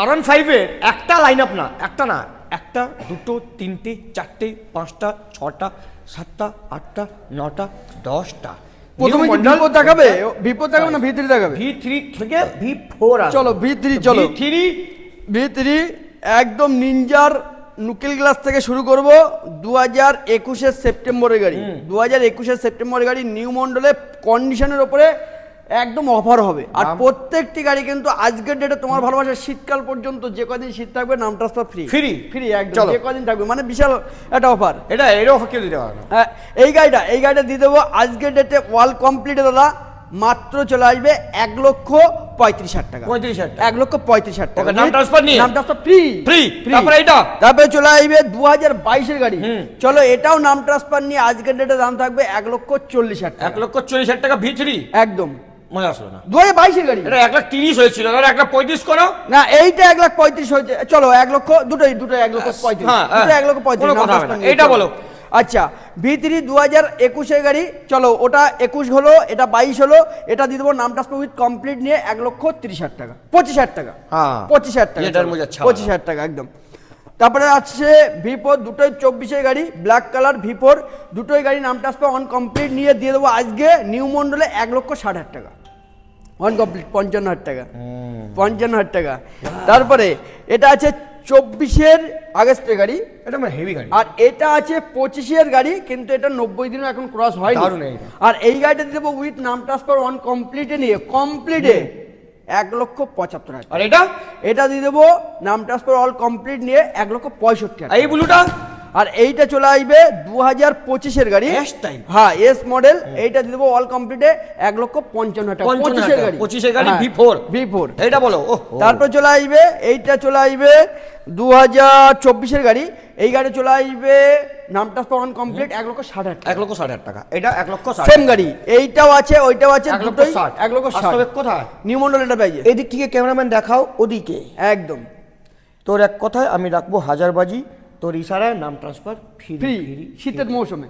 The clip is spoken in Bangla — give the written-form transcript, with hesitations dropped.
R15 এর একটা লাইন আপ না, একটা না, একটা, দুটো, তিনটে, চারটে, পাঁচটা, ছটা, সাতটা, আটটা, নটা, 10টা। প্রথমে কি বিপদ দেখাবে? বিপদ দেখাবে না V3 দেখাবে? V3 থেকে V4 আসবে। চলো V3 চলো। V3 একদম নিনজার নুকেল গ্লাস থেকে শুরু করব। 2021 সেপ্টেম্বরের গাড়ি, 2021 সেপ্টেম্বরের গাড়ি, নিউ মন্ডলে কন্ডিশনের উপরে একদম অফার হবে। আর প্রত্যেকটি গাড়ি কিন্তু আজকের ডেটে তোমার ভালোবাসা শীতকাল পর্যন্ত যে কদিন শীত থাকবে নাম ট্রান্সফার ফ্রি ফ্রি একদম, যে কদিন থাকবে, মানে বিশাল একটা অফার। এটা এর অফার কেউ দিতে পারে না। হ্যাঁ, এই গাড়িটা দিয়ে দেবো আজকের ডেটে ওয়াল কমপ্লিট দাদা, মাত্র চলে আসবে 1,35,000 টাকা। 1,35,000 টাকা নাম ট্রান্সফার নিয়ে, নাম ট্রান্সফার ফ্রি ফ্রি। তারপরে এটা, তারপরে চলে আসবে 2022 এর গাড়ি। চলো এটাও নাম ট্রান্সফার নিয়ে আজকের ডেটে দাম থাকবে 1,40,000 টাকা। 1,40,000 টাকা V3 একদম মজা আসলো না। 2022 এর গাড়ি, এটা 1,30,000 হয়েছিল, আর 1,35,000 করো না এইটা 1,35,000 হয়েছে। চলো 1 লক্ষ, দুটোই 1,35,000, হ্যাঁ, দুটো 1,35,000 কোনো কথা হবে না। এইটা বলো। আচ্ছা V3 2021 এর গাড়ি, চলো ওটা 21 হলো, এটা 22 হলো, এটা দিয়ে দেবো নাম ট্রান্সফার উইথ কমপ্লিট নিয়ে 1,30,000 টাকা, 25,000 টাকা, হ্যাঁ 25,000 টাকা, এটার মধ্যে 25,000 টাকা একদম। তারপরে আছে V4, দুটোই 24 এর গাড়ি, ব্ল্যাক কালার V4, দুটোই গাড়ি নাম ট্রান্সফার অন কমপ্লিট নিয়ে দিয়ে দেবো আজকে নিউ মন্ডলে 1,60,000 টাকা, অন কমপ্লিট 55,000 টাকা, 55,000 টাকা। তারপরে এটা আছে 24 আগস্টের গাড়ি, এটা মানে হেভি গাড়ি। আর এটা আছে 25 গাড়ি, কিন্তু এটা 90 দিনও এখন ক্রস হয়নি। আর এই গাড়িটা দিয়ে দেবো উইথ নাম ট্রান্সফার অন কমপ্লিটে নিয়ে, কমপ্লিটে 1,75,000। আর এটা এটা দিয়ে দেবো নাম ট্রান্সফার অল কমপ্লিট নিয়ে 1,65,000। এই ব্লুটা, আর এইটা চলে আসবে 2025 এর গাড়ি, হ্যাঁ এস মডেল, এইটা দিয়ে দেবো অল কমপ্লিটে 1,55,000 টাকা, 25 এর গাড়ি, 25 এর গাড়ি V4। এইটা বলো। তারপর চলে আসবে এইটা, চলে আসবে 2024 এর গাড়ি, এই গাড়ি চলে আসবে নাম ট্রান্সফার অন কমপ্লিট 1,60,000 টাকা, 1,60,000 টাকা। এটা 1,60,000 সেম গাড়ি, এইটাও আছে ওইটাও আছে, দুটোই 1,60,000। কোথায় নিউ মন্ডল এটা পেয়ে যায়। এদিক থেকে ক্যামেরাম্যান দেখাও, ওদিকে একদম। তোর এক কথায় আমি রাখবো হাজারবাজি, তোর ইশারায় নাম ট্রান্সফার ফ্রি শীতের মৌসুমে।